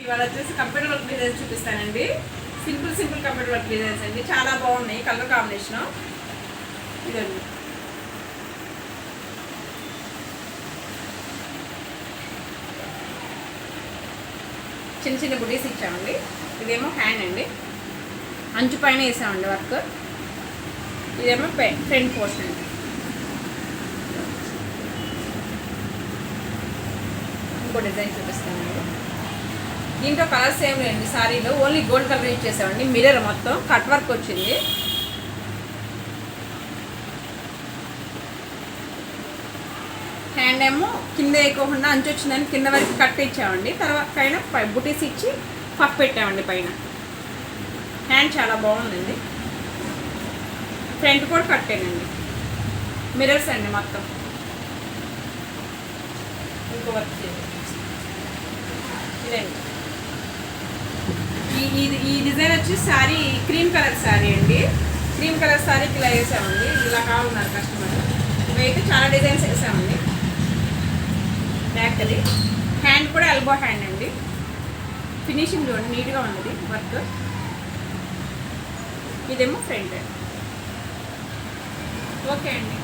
ఇవాళ వచ్చేసి computer work designs చూపిస్తానండి. సింపుల్ కంప్యూటర్ వర్క్ డిజైన్స్ అండి. చాలా బాగున్నాయి కలర్ కాంబినేషన్. ఇదండి చిన్న బుటీస్ ఇచ్చామండి. ఇదేమో హ్యాండ్ అండి, అంచు పైన వేసామండి వర్క్. ఇదేమో ఫ్రంట్ పోర్షన్ అండి. ఇంకో డిజైన్ చూపిస్తానండి. దీంట్లో కలర్స్ ఏం లేండి, సారీలో ఓన్లీ గోల్డ్ కలర్ యూజ్ చేసామండి. మిర్రర్ మొత్తం కట్ వర్క్ వచ్చింది. హ్యాండ్ ఏమో కింద వేయకోకుండా అంచు వచ్చిందని కింద వరకు కట్ ఇచ్చామండి. తర్వాత పైన బుటీస్ ఇచ్చి పఫ్ పెట్టామండి పైన. హ్యాండ్ చాలా బాగుందండి. ఫ్రంట్ కూడా కట్టేనండి. మిర్రర్స్ అండి మొత్తం. ఇంకో వర్క్ ఇదండి. ఈ డిజైన్ వచ్చి శారీ క్రీమ్ కలర్ శారీ అండి. క్రీమ్ కలర్ శారీకి ఇలా వేసామండి. ఇలా కావాలన్నారు కస్టమర్. ఇవైతే చాలా డిజైన్స్ వేసామండి. బ్యాక్ అది హ్యాండ్ కూడా ఎల్బో హ్యాండ్ అండి. ఫినిషింగ్ చూడండి, నీట్గా ఉన్నది వర్క్. ఇదేమో ఫ్రంట్. ఓకే అండి.